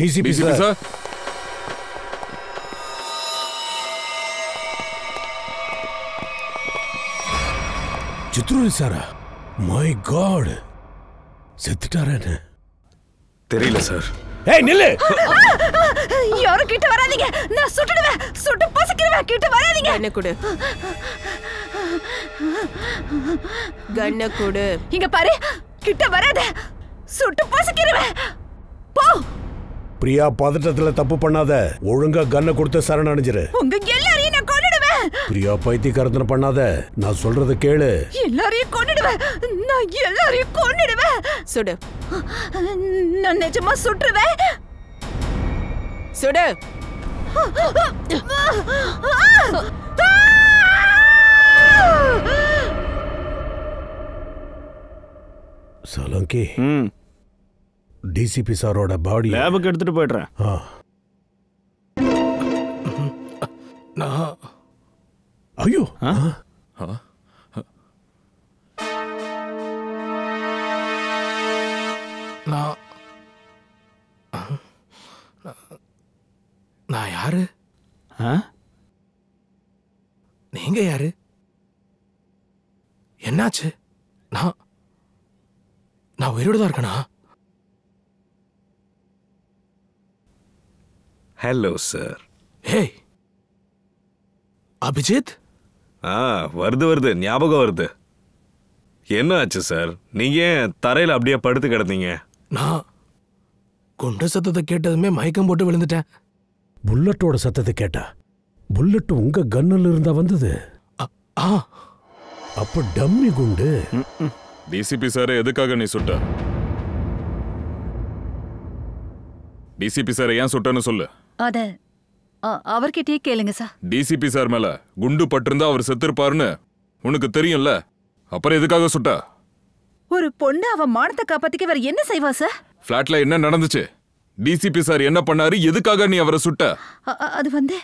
TCP sir. Chitroli சாரா? My God, செத்துட்டாரேன்னு தெரியல சார். ஏய் நில்லு. யாரும் கிட்ட வராதீங்க, நான் சுட்டுடுவேன், சுட்டு பசக்கிடுவேன். கிட்ட வராதீங்க. கண்ணை கொடு, கண்ணை கொடு. இங்க பாரு, கிட்ட வராத, சுட்டு பசக்கிடுவேன். போ. பிரியா, பதட்டத்துல தப்பு பண்ணாத. ஒழுங்கா கன்னை கொடுத்து சரணடைஞ்சிரு. உங்க எல்லாரையும் நான் கொன்னுடுவேன். பிரியா, பைத்தியக்காரத்தனை பண்ணாத. நான் சொல்றத கேளு. எல்லாரையும் கொன்னுடுவேன். நான் எல்லாரையும் கொன்னுடுவேன். சுடு. நான் நிஜமா சுட்டுருவேன். சுடு. சலங்கி, டிசிபி சாரோட பாடி லேபுக்கு எடுத்துட்டு போயிடுறேன். ஐயோ, நான் யாரு? நீங்க யாரு? என்னாச்சு? நான் உயிரோட தான் இருக்கேனா? Hello sir. ஹே அபிஜித். வருது ஞாபகம் வருது. என்ன ஆச்சு சார்? நீங்க ஏன் தரையில அப்படியே படுத்து கிடந்தீங்க? நான் குண்டு சத்தத்தை கேட்டதுமே மயக்கம் போட்டு விழுந்துட்டேன். புல்லட்டோட சத்தத்தை கேட்டா? புல்லட் உங்க கன்னில் இருந்தா வந்தது? அப்ப டம்மி குண்டு. டிசிபி சார், எதுக்காக நீ சுட்ட? டிசிபி சார் ஏன் சுட்டன்னு சொல்லு. அத அவர்கிட்டயே கேளுங்க சார். டிசிபி சார் மேல குண்டு பட்டிருந்தா அவர் செத்துருப்பாருன்னு உனக்கு தெரியும்ல, அப்புறம் எதுக்காக சுட்டா? ஒரு பொண்ணு அவ மானத்தை காப்பாத்திக்க வேற என்ன செய்வா சார்? பிளாட்ல என்ன நடந்துச்சு? டிசிபி சார் என்ன பண்ணாரு? எதுக்காக நீ அவரை சுட்ட? அது வந்து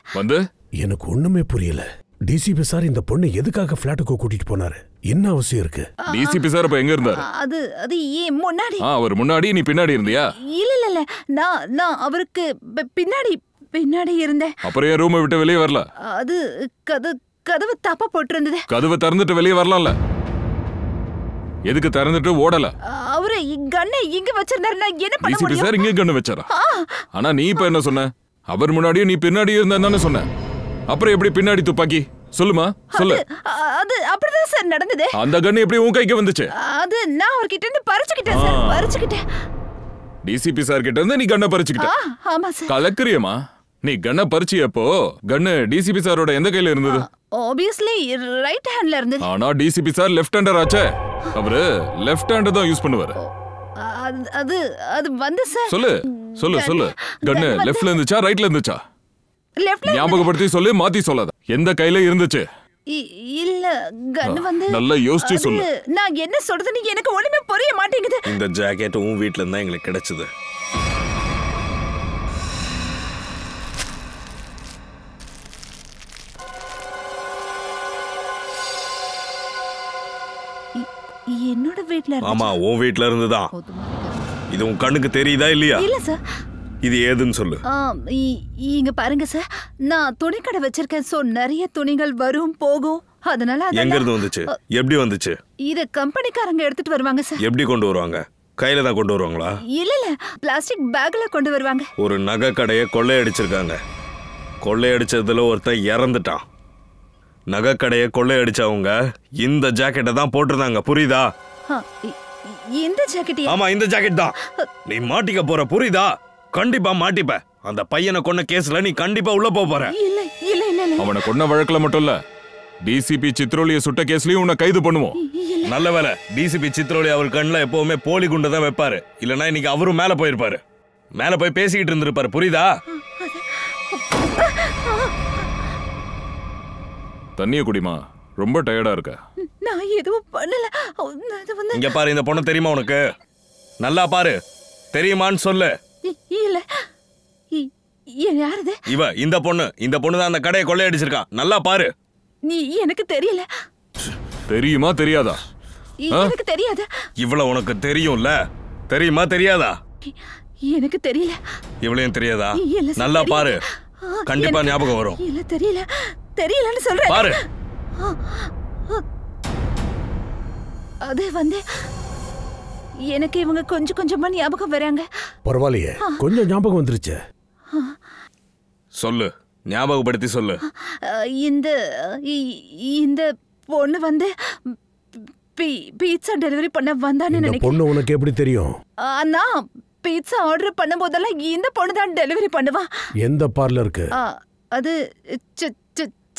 எனக்கு ஒண்ணுமே புரியல. டிசிபி சார் இந்த பொண்ணு எதுக்காக பிளாட்டுக்கு கூட்டிட்டு போனாரு? என்ன அவசியம் இருக்கு? டிசிபி சார் இப்ப எங்க இருந்தாரு? அது முன்னாடி. அவர் முன்னாடி, நீ பின்னாடி இருந்தியா? இல்ல, நான் அவருக்கு பின்னாடி இருந்தேன். அப்புறம் ஏன் ரூமை விட்டு வெளியே வரல? அது கதவு தப்பா போட்டிருந்தது. கதவை திறந்துட்டு வெளியே வரலாம்ல, எதுக்கு திறந்துட்டு ஓடல? அவரு கண்ணை இங்க வச்சிருந்தாரு, நான் என்ன பண்ண முடியும்? டிசிபி சார் இங்கே கண்ணு வச்சாரா? ஆனா நீ இப்ப என்ன சொன்ன? அவர் முன்னாடியும் நீ பின்னாடி இருந்தான்னு சொன்ன. அப்புறம் எப்படி பின்னாடி துப்பாக்கி? சொல்லுமா, சொல்லு. அது அப்படிதான் சார் நடந்தது. அந்த கண்ணு எப்படி உன் கைக்கு வந்துச்சு? அது நான் அவர்கிட்ட இருந்து பறிச்சுக்கிட்டேன் சார், பறிச்சுக்கிட்டேன். டிசிபி சார் கிட்ட இருந்து நீ கண்ணை பறிச்சுக்கிட்ட? ஆமா சார். கலக்குறியமா? நீ கண்ணை பறிச்சியப்போ கண்ணு டிசிபி சாரோட எந்த கையில இருந்தது? ஆப்வியஸ்லி ரைட் ஹேண்ட்ல இருந்தது. ஆனா டிசிபி சார் லெஃப்ட் ஹேண்டர் ஆச்சே. அவரு லெஃப்ட் ஹேண்ட் தான் யூஸ் பண்ணுவாரு. அது வந்து சார். சொல்லு. கண்ணு லெஃப்ட்ல இருந்துச்சா ரைட்ல இருந்துச்சா? லெஃப்ட்ல. ஞாபகப்படுத்தி சொல்லு, மாத்தி சொல்லாத. எந்த கையில இருந்துச்சு? இல்ல, கண்ணு வந்து. நல்லா யோசிச்சு சொல்லு. நான் என்ன சொல்றதுன்னு எனக்கு ஒண்ணுமே புரிய மாட்டேங்குது. இந்த ஜாக்கெட் உன் வீட்ல இருந்தா எங்களுக்கு கிடைச்சது. என்னோட வீட்ல இருந்து. ஆமா, உன் வீட்ல இருந்துதான். இது உன் கண்ணுக்கு தெரியுதா இல்லையா? இல்ல சார். இது ஏதுன்னு சொல்லு. இங்க பாருங்க சார், நான் துணி கடை வச்சிருக்கேன். சோ நிறைய துணிகள் வரும் போகும். அதனால எங்க இருந்து வந்துச்சு? எப்படி வந்துச்சு? இத கம்பெனிக்காரங்க எடுத்துட்டு வருவாங்க சார். எப்படி கொண்டு வருவாங்க? கையில தான் கொண்டு வருவாங்களா? இல்ல, பிளாஸ்டிக் பேக்ல கொண்டு வருவாங்க. ஒரு நகை கடையை கொள்ளையடிச்சிருக்காங்க. கொள்ளையடிச்சதுல ஒருத்தன் இறந்துட்டான். நகை கடையை கொள்ளையடிச்சவங்க இந்த ஜாக்கெட்டை தான் போட்டிருந்தாங்க, புரியுதா? இந்த ஜாக்கெட்? ஆமா, இந்த ஜாக்கெட் தான். நீ மாட்டிக்க போற, புரியுதா? கண்டிப்பா மாட்டிப்ப. அந்த பையனை கொன்ன கேஸ்ல நீ கண்டிப்பா உள்ள போற. இல்ல. அவனை கொன்ன வழக்குல மட்டும் இல்ல, டிசிபி சித்ரோலிய சுட்ட கேஸ்லயும் உன்னை கைது பண்ணுவோம். நல்ல வேலை, டிசிபி சித்ரோலி அவர் கண்ணுல எப்பவுமே போலி குண்டு தான் வைப்பாரு. இல்லனா இன்னைக்கு அவரும் மேல போயிருப்பாரு. மேல போய் பேசிக்கிட்டு இருந்திருப்பாரு, புரியுதா? தண்ணிய குடிமா, ரொம்ப டயர்டா இருக்க. நான் எதுவும் பண்ணல. இங்க பாரு, இந்த பொண்ணு தெரியுமா உனக்கு? நல்லா பாரு, தெரியுமான்னு சொல்லு. இல்ல. யாரது? இந்த பொண்ணு தான் அந்த கடையை கொள்ளையடிச்சிருக்கான். நல்லா பாரு. நீ எனக்கு தெரியல. தெரியுமா தெரியாதா? எனக்கு தெரியாது. இவ்வளவு உனக்கு தெரியும்ல, தெரியுமா தெரியாதா? எனக்கு தெரியல. இவளையும் தெரியாதா? இல்ல சார், நல்லா தெரியல. பாரு, கண்டிப்பா ஞாபகம் வரும். இல்ல தெரியல, தெரியலன்னு சொல்றேன். பாரு. அது வந்து எனக்கு இவங்க கொஞ்சம் கொஞ்சமா ஞாபகம் வராங்க. பரவாயில்லையே, கொஞ்சம் ஞாபகம் வந்துருச்சு. சொல்லு, ஞாபகப்படுத்தி சொல்லு. இந்த இந்த பொண்ணு வந்து பீட்சா டெலிவரி பண்ண வந்தான்னு இந்த நினைக்கிறேன். பொண்ணு உனக்கு எப்படி தெரியும்? நான் பீட்சா ஆர்டர் பண்ணும் போதெல்லாம் இந்த பொண்ணு தான் டெலிவரி பண்ணுவா. எந்த பார்லருக்கு? அது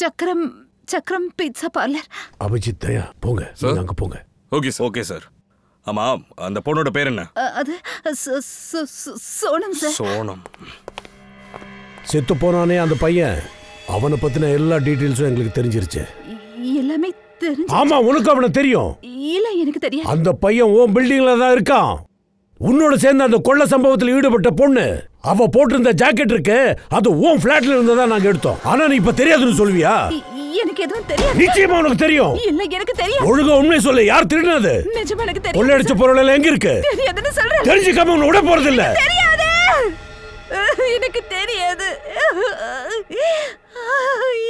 சக்கரம் சக்கரம் பீட்சா பார்லர். அபிஜித் தயா, போங்க, நீங்க அங்க போங்க. Okay sir. Okay sir. ஆமா, அந்த பொண்ணோட பேர் என்ன? அது சோனம் சார். சோனம். செத்து போனானே அந்த பையன், அவனை பத்தின எல்லா டீடைல்ஸும் எங்களுக்கு தெரிஞ்சிருச்சு. எல்லாமே தெரிஞ்சு. ஆமா, உனக்கு அவனை தெரியும்? இல்ல, எனக்கு தெரியாது. அந்த பையன் உன் பில்டிங்ல தான் இருக்கான். உன்னோட சேர்ந்து அந்த கொள்ள சம்பவத்தில் ஈடுபட்ட பொண்ணு, அவ போட்டிருந்த ஜாக்கெட் இருக்கு, அது உன் பிளாட்ல இருந்ததா நாங்க எடுத்தோம். ஆனா நீ இப்ப தெரியாதுன்னு சொல்வியா? எனக்கு எதுவும் தெரியாது. நிச்சயமா உனக்கு தெரியும். இல்ல, எனக்கு தெரியாது. ஒழுங்கா உண்மை சொல்லு, யார் திருடினது? நிஜமா எனக்கு தெரியாது. கொள்ளையடிச்ச பொருள் எல்லாம் எங்க இருக்கு? தெரியாதுன்னு சொல்றேன். தெரிஞ்சுக்காம உன்னை விட போறது இல்ல. தெரியாது, எனக்கு தெரியாது,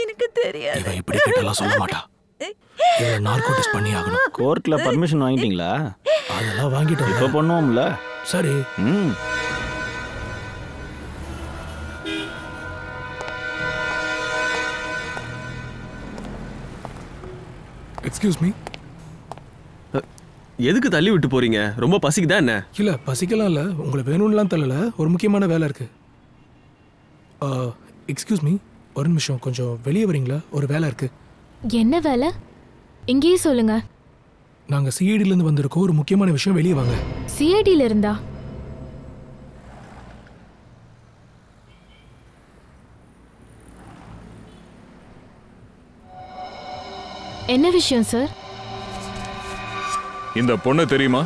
எனக்கு தெரியாது. இவ இப்படி கேட்டலாம் சொல்ல மாட்டா. இவ நார்கோ டெஸ்ட் பண்ணி ஆகணும். கோர்ட்ல பர்மிஷன் வாங்கிட்டீங்களா? அதெல்லாம் வாங்கிட்டோம். இப்ப பண்ணுவோம்ல. சரி. Excuse me. எதுக்கு தள்ளி விட்டு போறீங்க? ரொம்ப பசிக்குதா என்ன? இல்ல, பசிக்கலாம் இல்ல, உங்களை வேணும்லாம் தள்ளல, ஒரு முக்கியமான வேலை இருக்கு. எக்ஸ்கியூஸ் மீ, ஒரு நிமிஷம் கொஞ்சம் வெளியே வரீங்களா? ஒரு வேலை இருக்கு. என்ன வேலை? இங்கேயே சொல்லுங்க. நாங்க சிஐடில இருந்து வந்திருக்கோம், ஒரு முக்கியமான விஷயம், வெளியே வாங்க. சிஐடில இருந்தா? என்ன விஷயம் சார்? இந்த பொண்ணு தெரியுமா?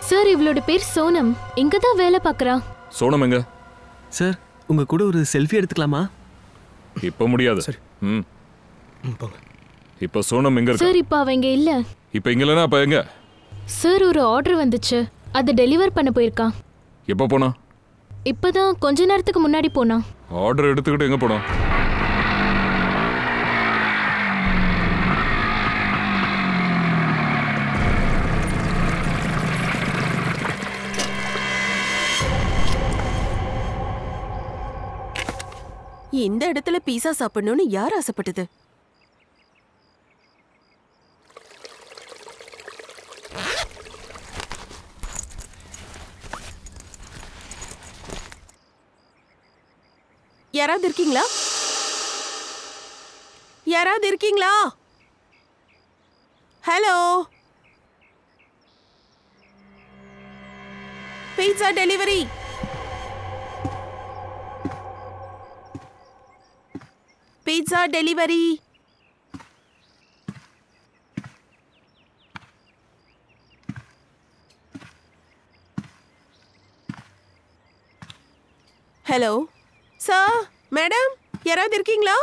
சார், இவளோட பேர் சோனம், இங்க தான் வேலை பார்க்கறா. சோனம் எங்க? சார், உங்க கூட ஒரு செல்ஃபி எடுத்துக்கலாமா? இப்ப முடியாது. சரி. போங்க. இப்ப சோனம் எங்க இருக்கா? சார், இப்ப அவ இங்க இல்ல. இப்ப இங்க இல்லனா அப்ப எங்க? சார், ஒரு ஆர்டர் வந்துச்சு, அதை டெலிவர் பண்ண போயிருக்கான். எப்ப போனா? இப்பதான் கொஞ்ச நேரத்துக்கு முன்னாடி போனா. ஆர்டர் எடுத்துக்கிட்டு எங்க போனா? இந்த இடத்துல பீஸா சாப்பிடணும்னு யார் ஆசைப்பட்டது? யாராவது இருக்கீங்களா? யாராவது இருக்கீங்களா? Hello, pizza delivery. Pizza delivery. Hello sir, madam, யாராவது இருக்கீங்களா?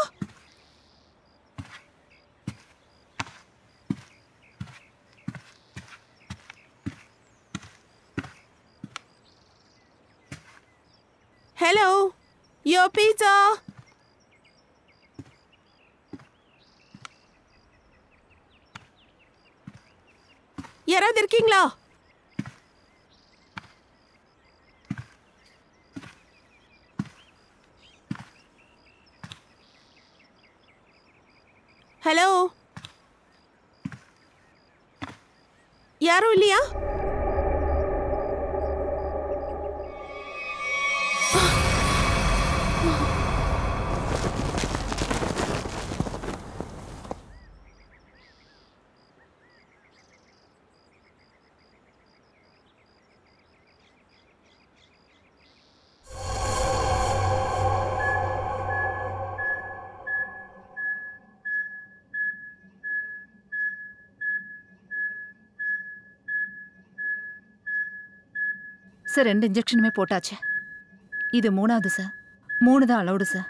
Hello, your pizza. யாராவது இருக்கீங்களா? ஹலோ, யாரும் இல்லையா? சார், 2 இன்ஜெக்ஷனுமே போட்டாச்சு. இது 3வது சார். 3 தான் அலௌடு சார்.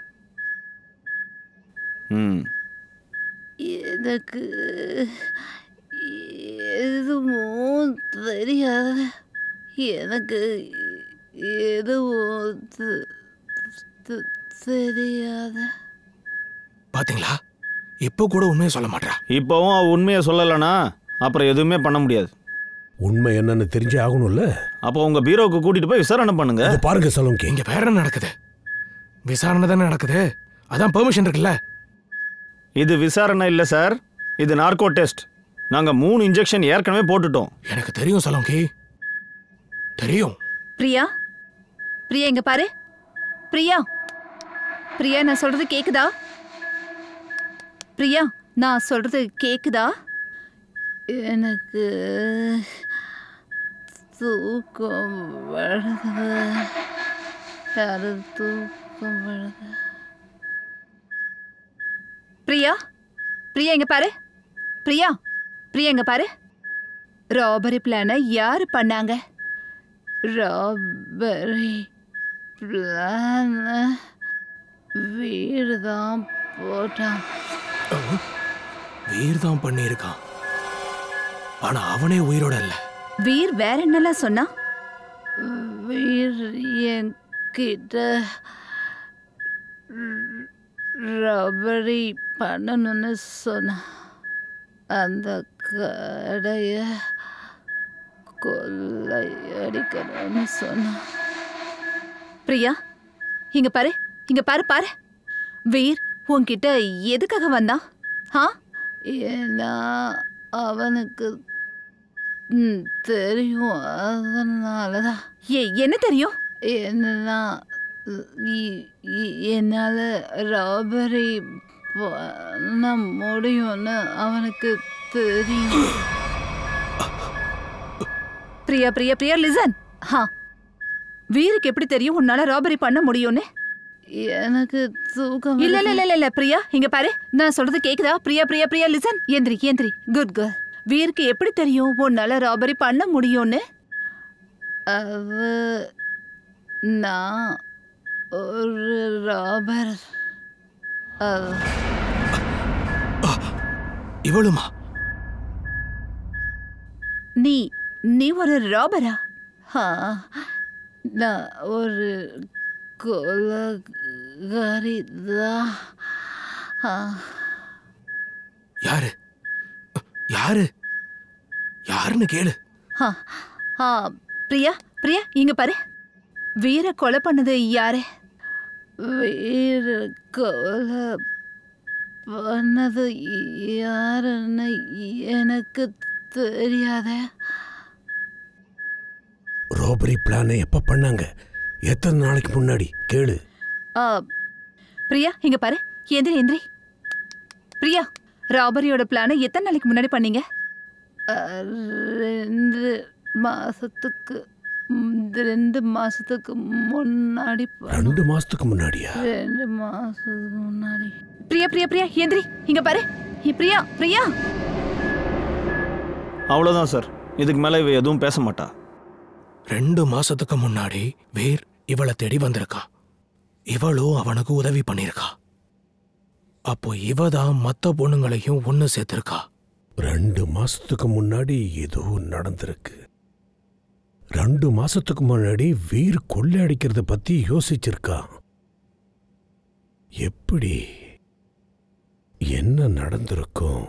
எனக்கு எதுவும் தெரியாது. எனக்கு எதுவும் தெரியாத. பாத்தீங்களா, இப்போ கூட உண்மையை சொல்ல மாட்டா. இப்போவும் அவ உண்மையை சொல்லலைன்னா அப்புறம் எதுவுமே பண்ண முடியாது. உண்மை என்னன்னு தெரிஞ்சே ஆகணும்ல. அப்போ உங்க பீரோவுக்கு கூட்டிட்டு போய் விசாரணை பண்ணுங்க. பாருங்க சலோங்கி, இங்க வேற என்ன நடக்குது? விசாரணை தானே நடக்குது, அதான் பெர்மிஷன் இருக்குல்ல. இது விசாரணை இல்ல சார், இது நார்கோ டெஸ்ட். நாங்க 3 இன்ஜெக்ஷன் ஏற்கனவே போட்டுட்டோம். எனக்கு தெரியும் சலோங்கி, தெரியும். பிரியா, பிரியா இங்க பாரு. பிரியா, பிரியா நான் சொல்றது கேக்குதா? பிரியா நான் சொல்றது கேக்குதா? எனக்கு தூக்கம் வருது. யாரு தூக்கம் வருது? பிரியா, பிரியா இங்க பாரு. பிரியா, பிரியா இங்க பாரு. ராபரி பிளான யாரு பண்ணாங்க? ராபரி பிளான வீடு தான் போட்டான். வீர் தான் பண்ணியிருக்கான், ஆனா அவனே உயிரோட இல்ல. வீர் வேற என்னெல்லாம் சொன்னா? வீர் என்கிட்ட ராபரி பண்ணணும்னு சொன்னா, அந்த கடைய கொள்ளையடிக்கணும்னு சொன்னா. பிரியா இங்க பாரு, இங்க பாரு பாரு. வீர் உன்கிட்ட எதுக்காக வந்தான்? ஏன்னா அவனுக்கு தெரியும், அதனாலதான். என்ன தெரியும்? என்னன்னா என்னால ராபரி பண்ண முடியும்னு அவனுக்கு தெரியும். பிரியா பிரியா பிரியா லிசன். வீருக்கு எப்படி தெரியும் உன்னால ராபரி பண்ண முடியும்னு? எனக்கு தூக்கம் இல்ல இல்ல இல்ல இல்ல. பிரியா இங்க பாரு, நான் சொல்றது கேக்குதா? பிரியா பிரியா பிரியா லிசன். எந்திரி எந்திரி. Good girl. வீருக்கு எப்படி தெரியும் உன்னால ராபரி பண்ண முடியும்னு? அது நான் ஒரு ராபர். இவளுமா? நீ நீ ஒரு ராபரா? நான் ஒரு கொலைகாரிதான். யாரு யாரு யாருன்னு கேளு. பிரியா பிரியா இங்க பாரு. வீர கொலை பண்ணது யாரு? வீர கொலை பண்ணது யாருன்னு எனக்கு தெரியாத. ராபரி பிளானை எப்ப பண்ணாங்க? எத்தனை நாளைக்கு முன்னாடி? கேளு. பிரியா இங்க பாரு. எந்திரி எந்திரி. பிரியா, ராபரியோட பிளானை எத்தனை நாளைக்கு முன்னாடி பண்ணீங்க? 2 மாசத்துக்கு முன்னாடி. 2 மாசத்துக்கு முன்னாடியா? 2 மாசத்துக்கு முன்னாடி. பிரியா பிரியா பிரியா எந்திரி. இங்க பாரு. பிரியா பிரியா. அவ்வளவுதான் சார், இதுக்கு மேல இவ எதுவும் பேச மாட்டா. 2 மாசத்துக்கு முன்னாடி வீர் இவளை தேடி வந்திருக்கா. இவளும் அவனுக்கு உதவி பண்ணிருக்கா. அப்போ இவதான் மத்த பொண்ணுங்களையும் ஒண்ணு சேர்த்திருக்கா. 2 மாசத்துக்கு முன்னாடி ஏதோ நடந்திருக்கு. 2 மாசத்துக்கு முன்னாடி வீர் கொள்ளையடிக்கிறத பத்தி யோசிச்சிருக்கா. எப்படி? என்ன நடந்திருக்கும்?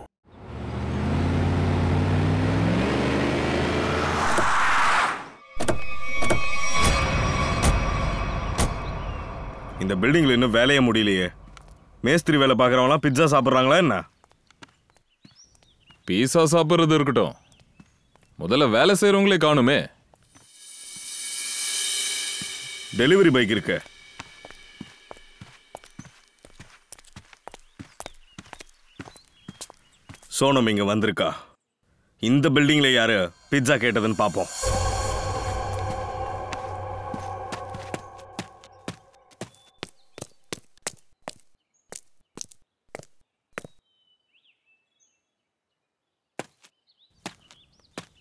இந்த பில்டிங்ல இன்னும் வேலையே முடியலையே. மேஸ்திரி வேலை பார்க்குறவங்களாம் பிட்சா சாப்பிட்றாங்களா என்ன? பீஸா சாப்பிட்றது இருக்கட்டும், முதல்ல வேலை செய்கிறவங்களே காணுமே. டெலிவரி பைக் இருக்கு. சோனம் இங்க வந்திருக்கா. இந்த பில்டிங்ல யாரு பிட்சா கேட்டதுன்னு பார்ப்போம்.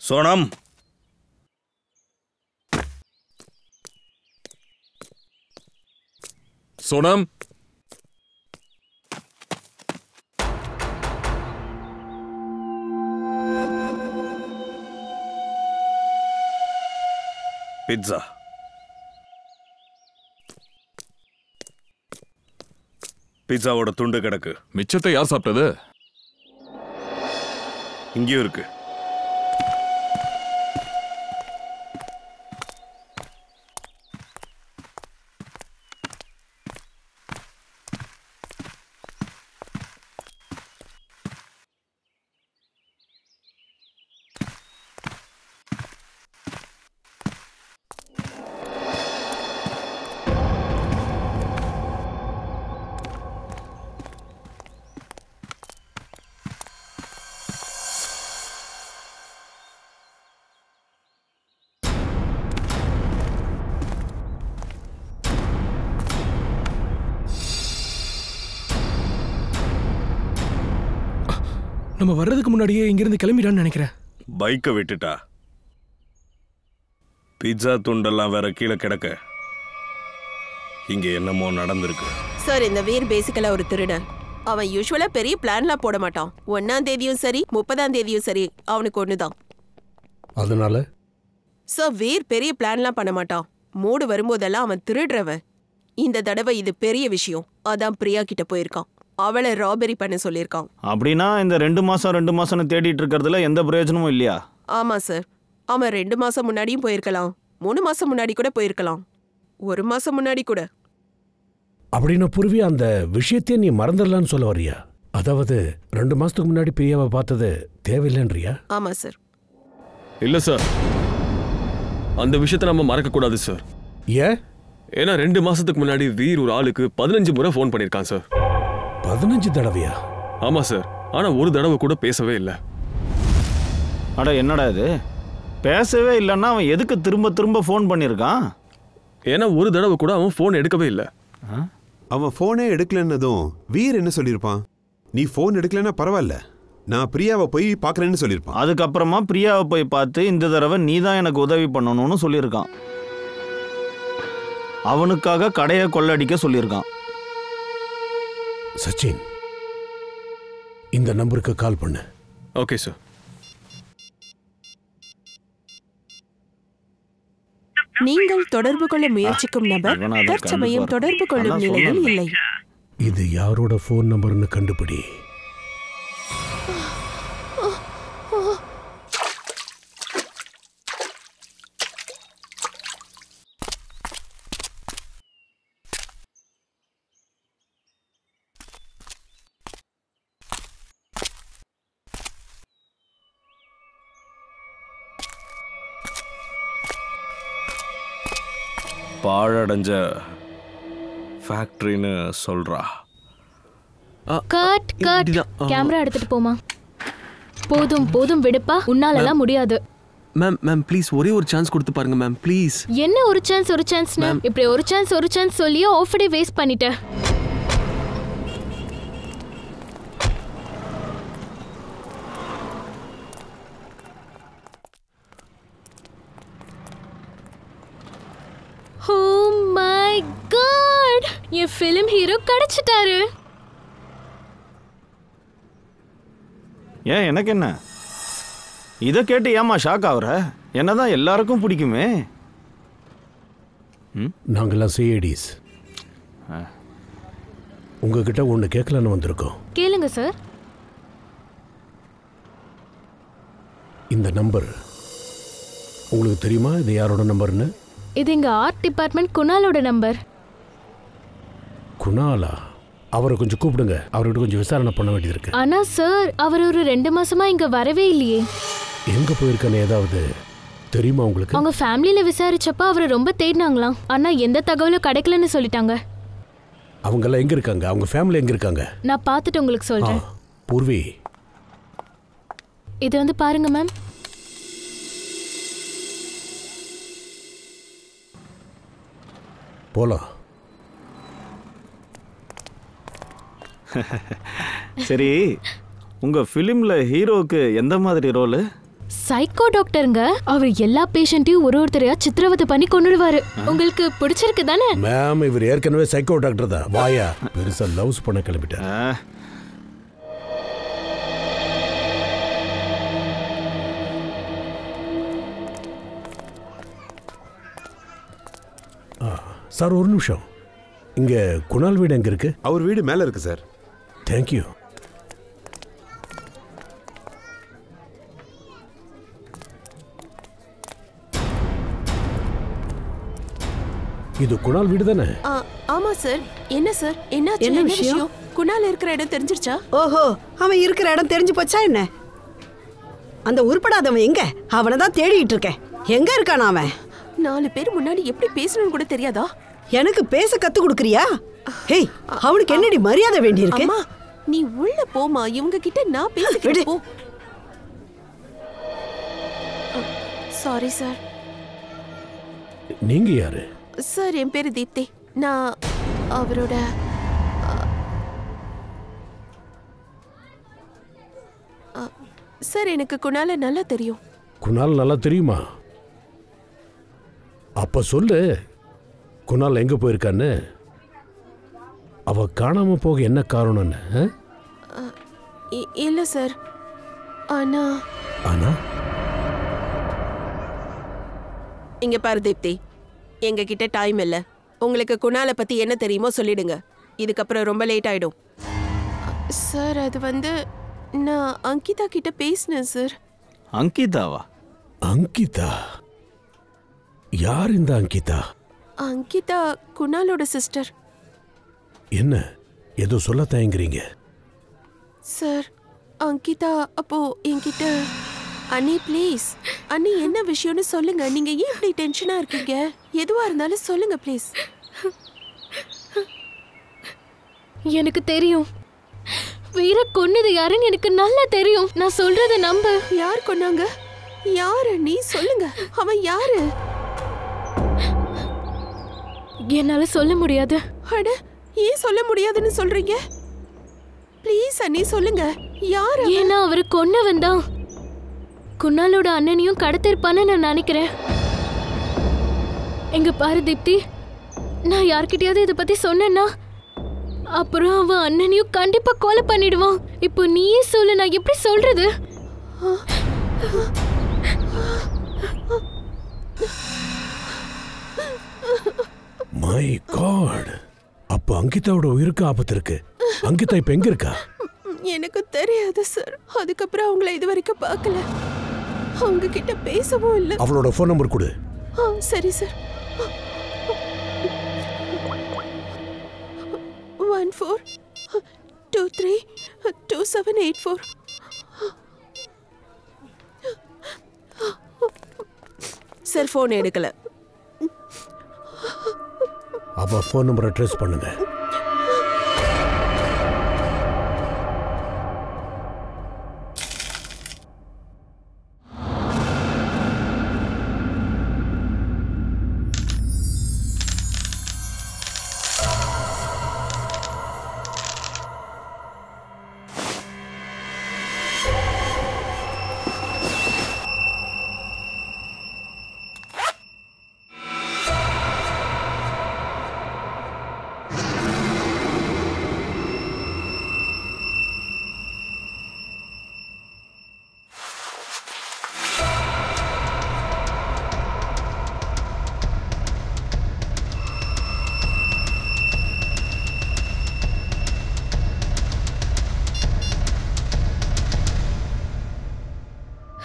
சோனம், சோனம், பிட்சா பீட்சாவோட துண்டு கிடக்கு. மிச்சத்தை யார் சாப்பிட்டது? இங்கேயும் இருக்கு. நம்ம வர்றதுக்கு முன்னாடியே இங்கிருந்து கிளம்பிடான்னு நினைக்கிறேன். பைக்கை விட்டுட்டா. பீட்சா துண்டெல்லாம் வேற கீழே கிடக்க. இங்க என்னமோ நடந்திருக்கு. சார், இந்த வீர் பேசிக்கலா ஒரு திருடன். அவன் யூசுவலா பெரிய பிளான்லாம் போட மாட்டான். 1ஆம் தேதியும் சரி 30ஆம் தேதியும் சரி அவனுக்கு ஒண்ணுதான். அதனால சார், வீர் பெரிய பிளான்லாம் பண்ண மாட்டான். மூடு வரும்போதெல்லாம் அவன் திருடுறவன். இந்த தடவை இது பெரிய விஷயம். அதான் பிரியா கிட்ட போயிருக்கான். அவளை ராபரி பண்ண சொல்லியிருக்கான். அப்படின்னா இந்த 2 மாசம் தேடிட்டு இருக்கிறதுல எந்த பிரயோஜனமும் இல்லையா? ஆமா சார். அவன் 2 மாசம் முன்னாடியும் போயிருக்கலாம், 3 மாசம் முன்னாடி கூட போயிருக்கலாம், 1 மாசம் முன்னாடி கூட. அப்படின்னா பூர்வி அந்த விஷயத்தையே நீ மறந்துடலான்னு சொல்ல வரியா? அதாவது 2 மாசத்துக்கு முன்னாடி பிரியாவை பார்த்தது தேவையில்லைன்றியா? ஆமா சார். இல்ல சார், அந்த விஷயத்தை நம்ம மறக்க கூடாது சார். ஏன்? ஏன்னா 2 மாசத்துக்கு முன்னாடி வீர் ஒரு ஆளுக்கு 15 முறை ஃபோன் பண்ணிருக்கான் சார். 15 தடவையா? ஆமா சார். ஆனா ஒரு தடவை கூட பேசவே இல்லை. அட என்னடா இது, பேசவே இல்லைன்னா அவன் எதுக்கு திரும்ப திரும்ப ஃபோன் பண்ணியிருக்கான்? ஏன்னா ஒரு தடவை கூட அவன் ஃபோன் எடுக்கவே இல்லை. அவன் ஃபோனே எடுக்கலன்னதும் வீர் என்ன சொல்லியிருப்பான்? நீ ஃபோன் எடுக்கலன்னா பரவாயில்ல, நான் பிரியாவை போய் பார்க்குறேன்னு சொல்லியிருப்பான். அதுக்கப்புறமா பிரியாவை போய் பார்த்து இந்த தடவை நீ தான் எனக்கு உதவி பண்ணணும்னு சொல்லியிருக்கான். அவனுக்காக கடையை கொள்ளடிக்க சொல்லியிருக்கான். சச்சின், இந்த நம்பருக்கு கால் பண்ணு. Okay sir. நீங்கள் தொடர்பு கொள்ள முயற்சிக்கும் நபர் தற்சமயம் தொடர்பு கொள்ளும் நிலையில் இல்லை. இது யாரோட ஃபோன் நம்பர்னு கண்டுபிடி. பாழடைஞ்ச ஃபேக்டரின்னு சொல்றா. Cut cut. கேமரா எடுத்துட்டு போமா. போதும் போதும் விடுப்பா, உன்னாலலாம் முடியாது. மேம் ப்ளீஸ் ஒரே ஒரு சான்ஸ் கொடுத்து பாருங்க மேம் ப்ளீஸ். என்ன ஒரு சான்ஸ்னு இப்படி ஒரு சான்ஸ் சொல்லியே ஆஃப் டே வேஸ்ட் பண்ணிட்ட. Oh my god! என் ஃபிலிம் ஹீரோ கிடைச்சிட்டாரு. ஏன், எனக்கு என்ன? இதை கேட்டு ஏமா ஷாக் ஆகுற? என்னதான் எல்லாருக்கும் பிடிக்குமே. நாங்கெல்லாம் சிஐடிஸ். உங்ககிட்ட ஒன்று கேட்கலான்னு வந்திருக்கோம். கேளுங்க சார். இந்த நம்பர் உங்களுக்கு தெரியுமா? இது யாரோட நம்பர்னு? இது எங்க ஆர்ட் டிபார்ட்மெண்ட் குணாலோட நம்பர். குணாலா? அவரை கொஞ்சம் கூப்பிடுங்க, அவர்கிட்ட கொஞ்சம் விசாரணை பண்ண வேண்டியது இருக்கு. ஆனா சார், அவர் ஒரு 2 மாசமா இங்க வரவே இல்லையே. எங்க போயிருக்கான்னு ஏதாவது தெரியுமா உங்களுக்கு? அவங்க ஃபேமிலியில விசாரிச்சப்ப அவரை ரொம்ப தேடினாங்களாம். ஆனா எந்த தகவலும் கிடைக்கலன்னு சொல்லிட்டாங்க. அவங்க எல்லாம் எங்க இருக்காங்க? அவங்க ஃபேமிலி எங்க இருக்காங்க? நான் பார்த்துட்டு உங்களுக்கு சொல்றேன். பூர்வி, இது வந்து பாருங்க மேம். போலாம். சரி, உங்க ஃபிலிம்ல ஹீரோக்கு எந்த மாதிரி ரோல்? சைக்கோ டாக்டருங்க. அவர் எல்லா பேஷண்ட்டையும் ஒருத்தரையா சித்திரவதை பண்ணி கொன்னுடுவாரு. உங்களுக்கு பிடிச்சிருக்கு தானே? மேம், இவர் ஏற்கனவே சைக்கோ டாக்டர் தான். வாயா, பெருசா லவ்ஸ் பண்ண கிளம்பிட்டார். சார், ஒரு நிமிஷம். இங்க குணால் வீடு எங்க இருக்கு? அவர் வீடு மேல இருக்கு சார். தேங்க்யூ. இது குணால் வீடு தானே? ஆமா சார். என்ன சார், என்ன விஷயம்? குணால் இருக்கிற இடம் தெரிஞ்சிருச்சா? ஓஹோ, அவன் இருக்கிற இடம் தெரிஞ்சு போச்சா என்ன? அந்த உருப்படாதவன் எங்க? அவனை தான் தேடிட்டு இருக்கேன். எங்க இருக்கான் அவன்? 4 பேர் முன்னாடி எப்படி பேசணும்னு கூட தெரியாதா? எனக்கு பேச கத்து கொடுக்கறியா? ஹேய், அவனுக்கு என்னடி மரியாதை வேண்டி இருக்கு? அம்மா, நீ உள்ள போமா. இவங்க கிட்ட நான் பேசிக்கிட்டு போ. Sorry sir. நீங்க யாரு? சார், என் பேரு தீப்தி. நான் அவரோட சார், எனக்கு குணால நல்லா தெரியும். குணால் நல்லா தெரியுமா? அப்ப சொல்லு, குணால் எங்க போயிருக்கான்னு. அவ காணாம போக என்ன காரணம்னு? இல்ல சார். ஆனா இங்க பாரு தீப்தி, எங்க கிட்ட டைம் இல்ல. உங்களுக்கு குணால பத்தி என்ன தெரியுமோ சொல்லிடுங்க. இதுக்கப்புறம் ரொம்ப லேட் ஆயிடும். சார், அது வந்து நான் அங்கிதா கிட்ட பேசினேன் சார். அங்கிதாவா? அங்கிதா? யார் இந்த அங்கிதா? அங்கிதா குணாலோட சிஸ்டர். என்ன ஏதோ சொல்ல தயங்குறீங்க? சார், அங்கிதா அப்போ என்கிட்ட அண்ணி ப்ளீஸ், அண்ணி என்ன விஷயம்னு சொல்லுங்க. நீங்க ஏன் இப்படி டென்ஷனா இருக்கீங்க? எதுவா இருந்தாலும் சொல்லுங்க ப்ளீஸ். எனக்கு தெரியும், வீர கொன்னது யாருன்னு எனக்கு நல்லா தெரியும். நான் சொல்றத நம்ப. யார் கொன்னாங்க? யாரு? நீ சொல்லுங்க. அவன் யாரு? என்னால சொல்ல முடியாது. அட, ஏன் சொல்ல முடியாதுன்னு சொல்றீங்க? ப்ளீஸ் அண்ணி சொல்லுங்க. யார்? ஏன்னா அவரு கொன்னவன் தான். குணாலோட அண்ணனையும் கடத்திருப்பான்னு நான் நினைக்கிறேன். எங்க பாரு தீப்தி, நான் யார்கிட்டயாவது இதை பத்தி சொன்னேன்னா அப்புறம் அவன் அண்ணனையும் கண்டிப்பா கொலை பண்ணிடுவான். இப்போ நீயே சொல்லு, நான் எப்படி சொல்றது? மை காட், அப்ப அங்கிதாவோட உயிருக்கு ஆபத்து இருக்கு. அங்கிதா இப்ப எங்க இருக்கா? எனக்கு தெரியாது சார். அதுக்கப்புறம் அவங்கள இது வரைக்கும் பார்க்கல. அவங்க கிட்ட பேசவும் இல்லை. அவளோட ஃபோன் நம்பர் கொடு. சரி சார். 14232784. சார், ஃபோன் எடுக்கல. அவ ஃபோன் நம்பரை ட்ரேஸ் பண்ணுங்க.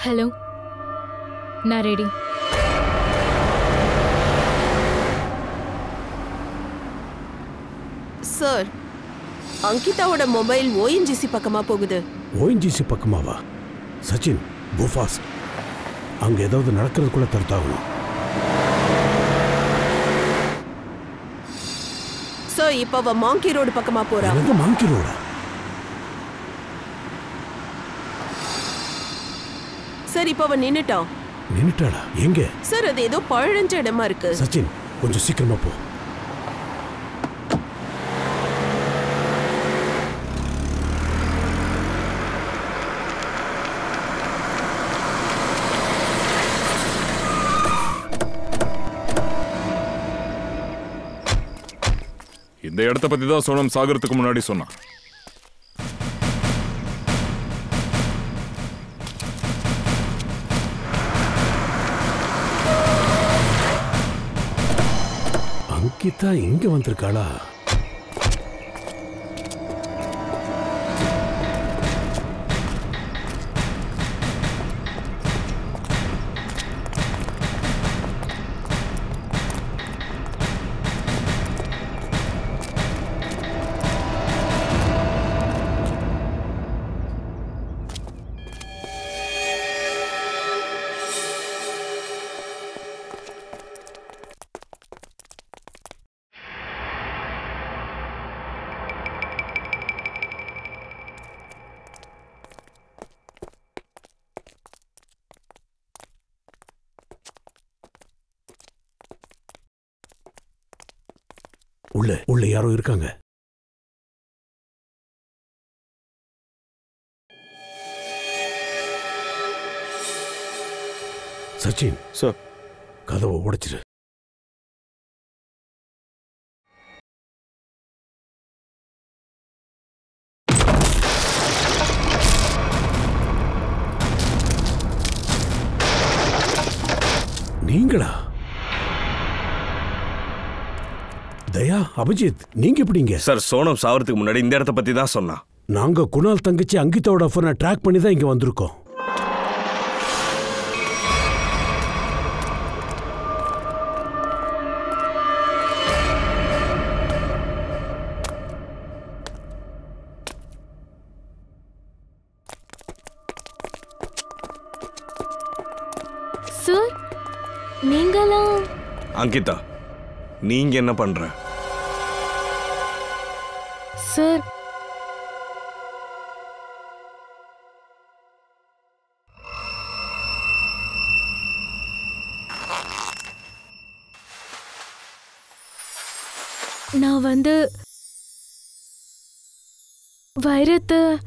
ஹலோ, நான் ரெடி. சார், அங்கிதாவோட மொபைல் ஓஎன்ஜிசி பக்கமா போகுது. ஓஎன்ஜிசி பக்கமாவா? Sachin, go fast. அங்க ஏதாவது நடக்கிறதுக்குள்ள தடுத்தாகணும். சார், இப்போ அவ மாங்கி ரோடு பக்கமா போறா. மாங்கி ரோடா? சார், இப்போ அவ நின்னுட்டான். நின்னுட்டாளா? எங்க? சார், அது ஏதோ பழஞ்ச இடமா இருக்கு. சச்சின், கொஞ்சம் சீக்கிரமா போ. இந்த இடத்த பத்தி தான் சோனம் சாகறதுக்கு முன்னாடி சொன்னான். அங்கிதா இங்க வந்திருக்காளா? உள்ள யாரோ இருக்காங்க. சச்சின் சார், கதவை உடைச்சிரு. நீங்களா? தயா, அபிஜித், நீங்க எப்படிங்க? சார், சோனம் சாவறதுக்கு முன்னாடி இந்த இடத்த பத்தி தான் சொன்னா. நாங்க குணால் தங்கச்சி அங்கிதாவோட போனை ட்ராக் பண்ணி தான் இங்க வந்திருக்கோம். சார், நீங்களாம் அங்கிதா, நீங்க என்ன பண்ற? சார், நான்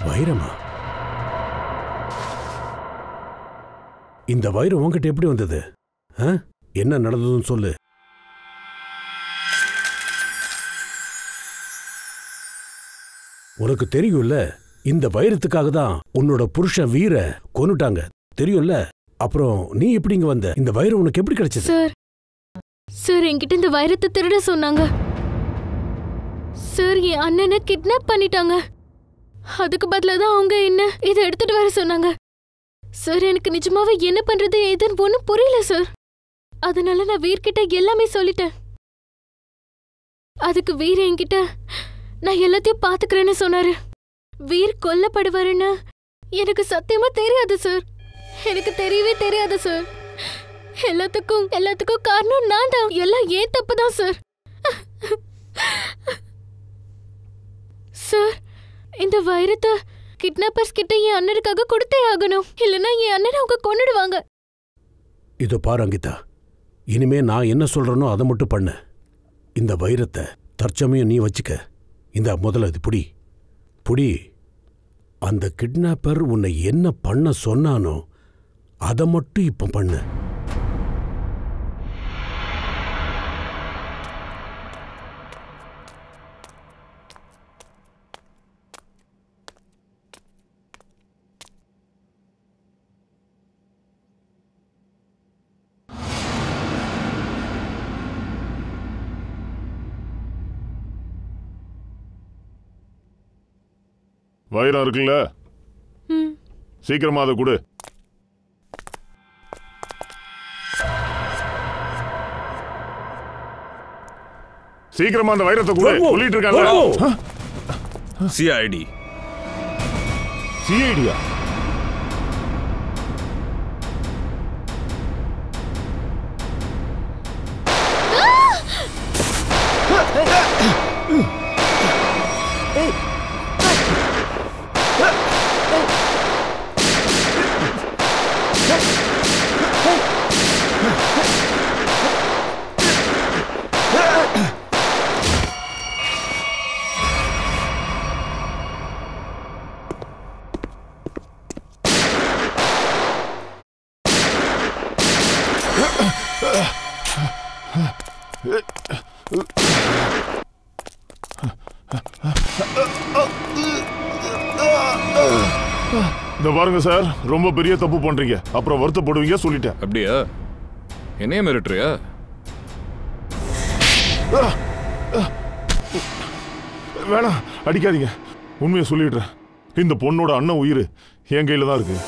வைரமா? இந்த வைரம் உன்கிட்ட எப்படி வந்தது? என்ன நடந்ததுன்னு சொல்லு. உனக்கு தெரியும்ல, இந்த வைரத்துக்காக தான் உன்னோட புருஷன் வீர கொன்னுட்டாங்க, தெரியும்ல? அப்புறம் நீ எப்படி இங்க வந்த? இந்த வைரம் உனக்கு எப்படி கிடைச்சது? சார், என்கிட்ட இந்த வைரத்தை திருட சொன்னாங்க. சார், என் அண்ணனை கிட்னாப் பண்ணிட்டாங்க. அதுக்கு பதிலா தான் அவங்க என்ன இதை எடுத்துட்டு வர சொன்னாங்க. சார், எனக்கு நிஜமாவே என்ன பண்றது ஏதுன்னு ஒன்றும் புரியல சார். அதனால நான் வீர்கிட்ட எல்லாமே சொல்லிட்டேன். அதுக்கு வீர் என்கிட்ட நான் எல்லாத்தையும் பாத்துக்கிறேன்னு சொன்னாரு. வீர் கொல்லப்படுவாருன்னு எனக்கு சத்தியமா தெரியாது சார். எனக்கு தெரியவே தெரியாது சார். எல்லாத்துக்கும் காரணம் நான் தான். எல்லாம் ஏன் தப்பு தான் சார். சார், இந்த வைரத்தை கிட்னாப்பர்ஸ் கிட்ட என் அண்ணனுக்காக கொடுத்தே ஆகணும். இல்லைன்னா என் அண்ணனை அவங்க கொன்னுடுவாங்க. இதோ பாரு அங்கிதா, இனிமே நான் என்ன சொல்றேனோ அதை மட்டும் பண்ணு. இந்த வைரத்தை தற்சமயம் நீ வச்சுக்க. இந்த முதல்ல இது புடி. அந்த கிட்னாப்பர் உன்னை என்ன பண்ண சொன்னானோ அதை மட்டும் இப்ப பண்ணு. வைரம் இருக்குல்ல, சீக்கிரமா அதை கொடு. சீக்கிரமா அந்த வைரத்தை கொடு. சொல்லிட்டு இருக்காங்க. சிஐடி. சிஐடியா? இந்த பாருங்க சார், ரொம்ப பெரிய தப்பு பண்றீங்க, அப்புறம் வருத்தப்படுவீங்க சொல்லிட்டேன். அப்படியா? என்னைய மிரட்டுறியா? வேணாம், அடிக்காதீங்க. உண்மையை சொல்லிடுறேன். இந்த பொண்ணோட அண்ணன் உயிர் என் கையில தான் இருக்கு.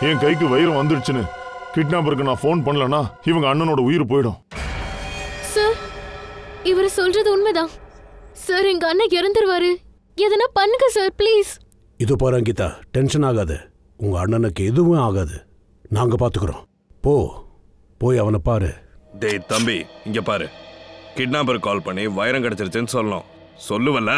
என் கைக்கு வைரம் வந்துடுச்சுன்னு கிட்னாப்பருக்கு நான் ஃபோன் பண்ணலன்னா இவங்க அண்ணனோட உயிர் போயிடும். சார், இவர் சொல்றது உண்மைதான் சார். எங்க அண்ணன் இறந்துருவாரு. எதனா பண்ணுங்க சார், ப்ளீஸ். இது பாரு அங்கிதா, டென்ஷன் ஆகாது. உங்க அண்ணனுக்கு எதுவும் ஆகாது. நாங்க பாத்துக்கிறோம். போய் அவனை பாரு. டேய் தம்பி, இங்க பாரு. கிட்னாப்பர் கால் பண்ணி வைரம் கிடைச்சிருச்சுன்னு சொல்லணும். சொல்லுவல்ல?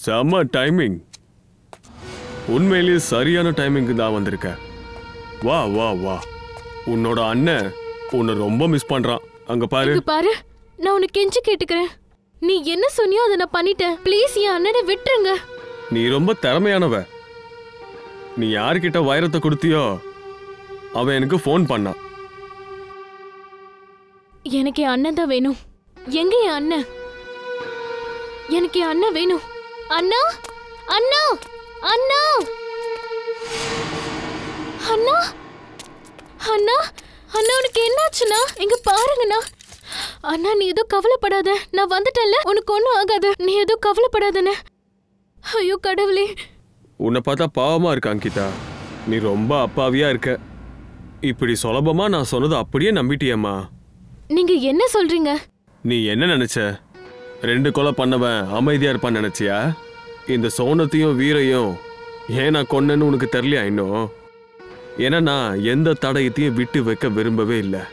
செம்ம டைமிங். உண்மையிலேயே சரியான டைமிங்க்கு தான் வந்திருக்க. வா வா வா. உன்னோட அண்ணன் உன்னை ரொம்ப மிஸ் பண்றான். அங்க பாரு. பாரு, நான் உனக்கு கெஞ்சி கேட்டுக்கிறேன். நீ என்ன சொன்னியோ அதை நான் பண்ணிட்டேன். ப்ளீஸ் என் அண்ணனை விட்டுருங்க. நீ ரொம்ப திறமையானவ. நீ யார்கிட்ட வைரத்தை கொடுத்தியோ அவன் எனக்கு ஃபோன் பண்ணான். எனக்கு என் அண்ணன் தான் வேணும். எங்க என் அண்ணன்? எனக்கு என் அண்ணன் வேணும். அண்ணா, அண்ணா, அண்ணா, அண்ணா, அண்ணா, அண்ணா, உனக்கு என்னாச்சுண்ணா? எங்க பாருங்கண்ணா. அண்ணா, நீ எதுவும் கவலைப்படாத. நான் வந்துட்டேன்ல, உனக்கு ஒன்றும் ஆகாது. நீ எதுவும் கவலைப்படாதண்ணே. ஐயோ கடவுளே. உன்னை பார்த்தா பாவமா இருக்க அங்கிதா. நீ ரொம்ப அப்பாவியா இருக்க. இப்படி சுலபமா நான் சொன்னது அப்படியே நம்பிட்டியம்மா. நீங்க என்ன சொல்றீங்க? நீ என்ன நினைச்ச? 2 கொலை பண்ணவன் அமைதியா இருப்பான்னு நினைச்சியா? இந்த சோனத்தையும் வீரையும் ஏன் நான் கொன்னேன்னு உனக்கு தெரியலையா இன்னும்? ஏன்னா நான் எந்த தடயத்தையும் விட்டு வைக்க விரும்பவே இல்லை.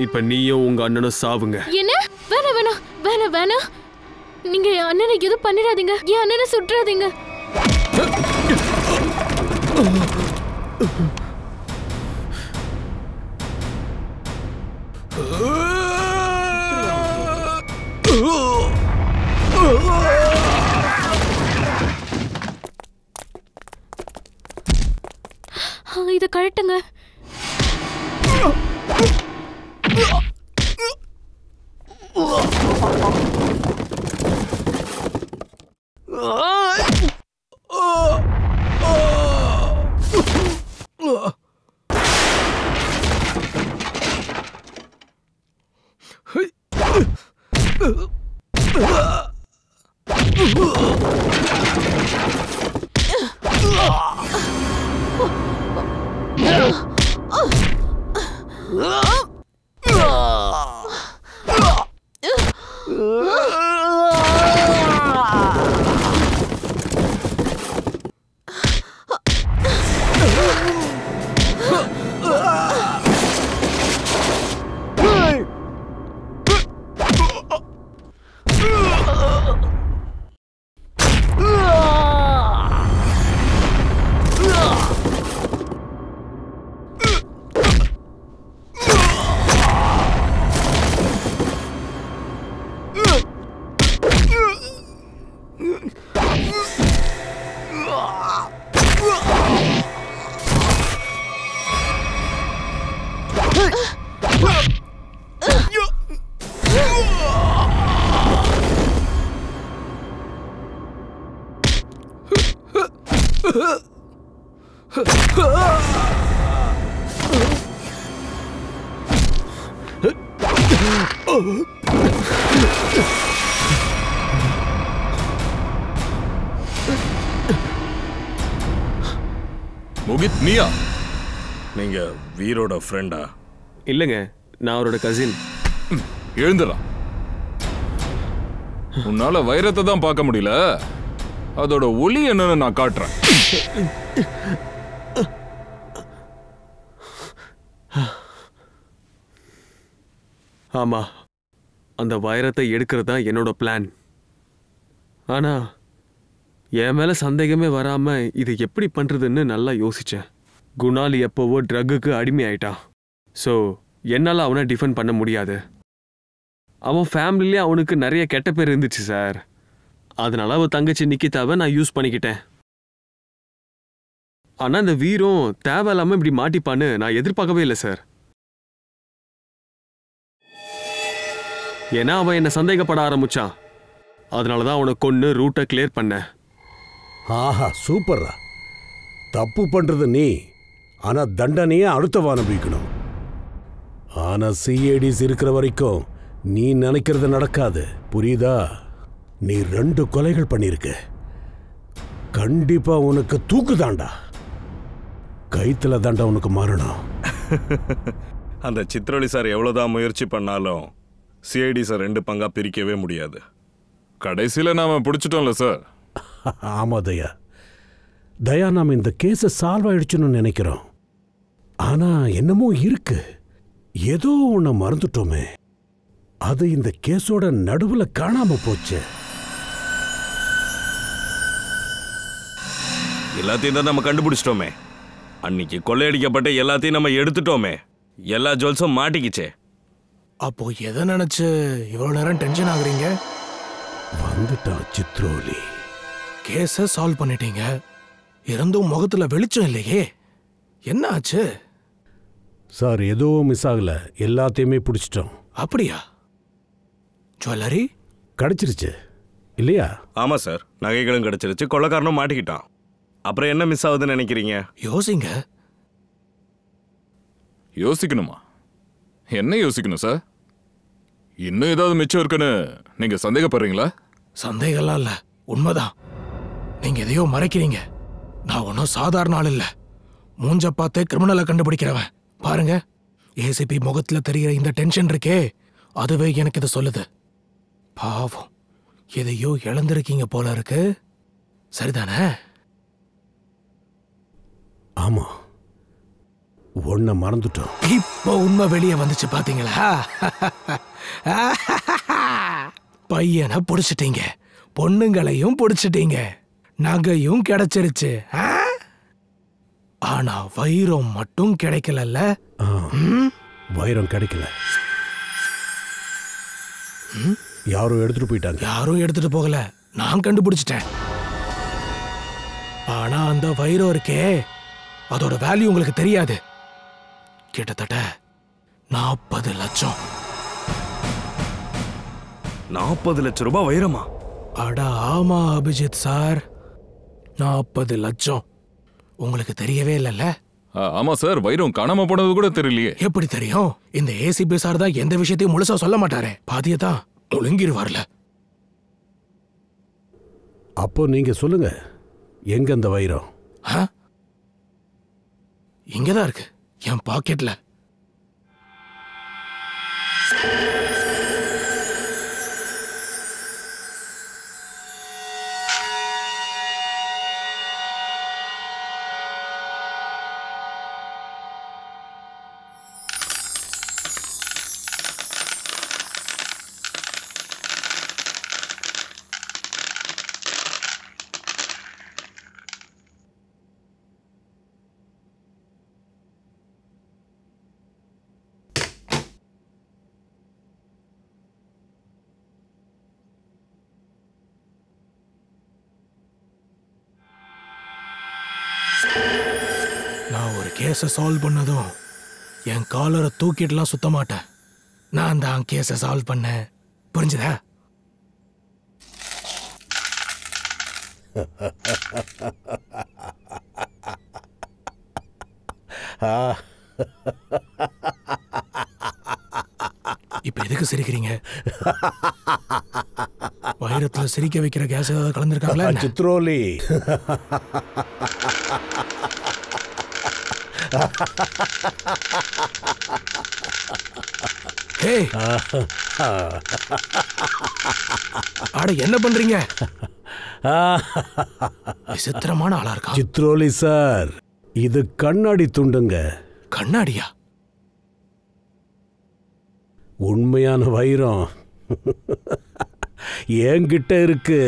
இப்ப நீயும் உங்க அண்ணனும் சாவுங்க. என்ன? வேணாம் வேணாம் வேணாம் வேணாம். நீங்க என் அண்ணனை எதுவும் பண்ணிடாதீங்க. என் அண்ணனை சுற்றாதீங்க. இதை கழட்டுங்க. முகித், நீயா? நீங்க வீரோட ஃப்ரெண்டா? இல்லைங்க, நான் அவரோட கசின். எழுந்துடா. உன்னால வைரத்தை தான் பார்க்க முடியல, அதோட ஒளி என்னன்னு நான் காட்டுறேன். ஆமா, அந்த வைரத்தை எடுக்கிறது தான் என்னோட பிளான். ஆனா என் மேல சந்தேகமே வராம இது எப்படி பண்றதுன்னு நல்லா யோசிச்சேன். குணால் எப்போவோ ட்ரக்குக்கு அடிமை ஆயிட்டான். ஸோ என்னால் அவனை டிஃபெண்ட் பண்ண முடியாது. அவன் ஃபேமிலிலே அவனுக்கு நிறைய கெட்ட பேர் இருந்துச்சு சார். அதனால அவன் தங்கச்சி நிக்கிதாவை நான் யூஸ் பண்ணிக்கிட்டேன். ஆனால் இந்த வீரும் தேவையில்லாமல் இப்படி மாட்டிப்பான்னு நான் எதிர்பார்க்கவே இல்லை சார். ஏன்னா அவன் என்னை சந்தேகப்பட ஆரம்பிச்சான். அதனால தான் அவனை கொன்று ரூட்டை கிளியர் பண்ண. ஆஹா, சூப்பர்ரா. தப்பு பண்றது நீ, ஆனா தண்டனையே அடுத்தவன் அனுபவிக்கணும். ஆனா சிஐடிஸ் இருக்கிற வரைக்கும் நீ நினைக்கிறது நடக்காது, புரியுதா? நீ 2 கொலைகள் பண்ணிருக்க. கண்டிப்பா உனக்கு தூக்குதாண்டா. கைத்துல தாண்டா உனக்கு மாறணும். அந்த சித்ரொலி சார் எவ்வளவுதான் முயற்சி பண்ணாலும் சிஐடிஸை 2 பங்கா பிரிக்கவே முடியாது. கடைசியில நாம பிடிச்சிட்டோம்ல சார். ஆமா தயா, தயா, நாம இந்த கேஸை சால்வ் ஆயிடுச்சுன்னு நினைக்கிறோம். ஆனா என்னமோ இருக்கு, ஏதோ ஒண்ணு மறந்துட்டோமே. அது இந்த கேஸோட நடுவுல காணாம போச்சு. எல்லாத்தையும் தான் நம்ம கண்டுபிடிச்சிட்டோமே. அன்னைக்கு கொள்ளையடிக்கப்பட்ட எல்லாத்தையும் நம்ம எடுத்துட்டோமே. எல்லா ஜுவல்ஸும் மாட்டிக்கிச்சே. அப்போ எதை நினைச்சு இவ்வளவு நேரம் டென்ஷன் ஆகுறீங்க? வந்துட்டான் சித்ரோலி. கேஸ சால்வ் பண்ணிட்டீங்க, இருந்தும் முகத்துல வெளிச்சம் இல்லையே, என்ன ஆச்சு? சார் எதுவும் மிஸ் ஆகல, எல்லாத்தையுமே பிடிச்சிட்டோம். அப்படியா? ஜுவல்லரி கிடைச்சிருச்சு இல்லையா? ஆமா சார், நகைகளும் கிடைச்சிருச்சு, கொள்ளைக்காரனும் மாட்டிக்கிட்டான். அப்புறம் என்ன மிஸ் ஆகுதுன்னு நினைக்கிறீங்க? யோசிங்க. யோசிக்கணுமா? என்ன யோசிக்கணும் சார்? இன்னும் ஏதாவது மிச்சம் இருக்குன்னு நீங்க சந்தேகப்படுறீங்களா? சந்தேகம்லாம் இல்ல, உண்மைதான். நீங்க எதையோ மறைக்கிறீங்க. நான் ஒன்றும் சாதாரண ஆள் இல்ல, மூஞ்ச பார்த்தே கிரிமினலை கண்டுபிடிக்கிறவன். பாருங்க, ஏசிபி முகத்துல தெரிகிற இந்த டென்ஷன் இருக்கே, அதுவே எனக்கு இதை சொல்லுது. பாவம், எதையோ இழந்திருக்கீங்க போல இருக்கு. சரிதானே? ஆமா, ஒன்ன மறந்துட்டோம். இப்போ உண்மை வெளியே வந்துச்சு பாத்தீங்களா? பையனை புடிச்சிட்டீங்க, பொண்ணுங்களையும் புடிச்சிட்டீங்க, நகையும் கிடைச்சிருச்சு. ஆனா வைரம் மட்டும் கிடைக்கல. வைரம் கிடைக்கல, யாரும் எடுத்துட்டு போயிட்டாங்க. யாரும் எடுத்துட்டு போகல, நான் கண்டுபிடிச்சிட்டேன். ஆனா அந்த வைரம் இருக்கே, அதோட வேல்யூ உங்களுக்கு தெரியாது. கிட்டத்தட்ட 40 லட்சம். 40 லட்சம் ரூபாய் வைரமா? அட ஆமா அபிஜித் சார், 40 லட்சம். உங்களுக்கு தெரியவே இல்லைல்ல? ஆமா சார், வைரம் காணாம போனது கூட தெரியலையே. எப்படி தெரியும்? இந்த ஏசிபி சார் தான் எந்த விஷயத்தையும் முழுசா சொல்ல மாட்டாரே, பாதியை தான் ஒழுங்கிருவார்ல. அப்போ நீங்க சொல்லுங்க, எங்க அந்த வைரம்? இங்கதான் இருக்கு, என் பாக்கெட்ல. நான் ஒரு கேஸை சால்வ் பண்ணதும் என் காலரை தூக்கிட்டுலாம் சுத்த மாட்டேன். நான் தான் கேஸை சால்வ் பண்ணேன், புரிஞ்சுதா? இப்ப எதுக்கு சிரிக்கிறீங்க? வைரத்துல சிரிக்க வைக்கிற கேஸ் ஏதாவது கலந்துருக்காங்களா? சித்ரோலி, அட என்ன பண்றீங்க? விசித்திரமான ஆளா இருக்கா. சித்ரோலி சார், இது கண்ணாடி துண்டுங்க. கண்ணாடியா? உண்மையான வைரம் என்கிட்ட இருக்கு.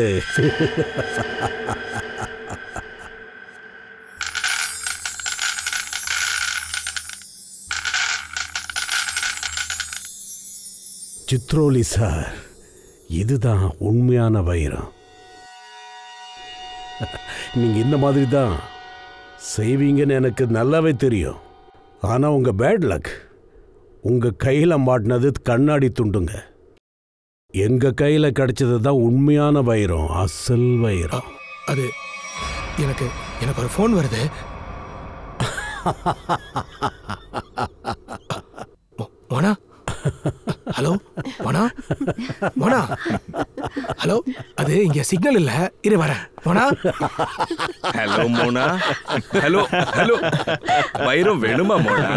சித்ரோலி சார், இதுதான் உண்மையான வைரம். நீங்க இந்த மாதிரி தான் செய்வீங்கன்னு எனக்கு நல்லாவே தெரியும். ஆனா உங்க பேட் லக், உங்க கையில மாட்டினது கண்ணாடி துண்டுங்க. எங்க கையில கிடைச்சது தான் உண்மையான வைரம், அசல் வைரம். அது எனக்கு ஒரு ஃபோன் வருது. Mona, hello Mona, Mona, hello. அது இங்க சிக்னல் இல்ல, இரு வரேன். Mona. Hello Mona. Hello hello, வைரம் வேணுமா மோனா?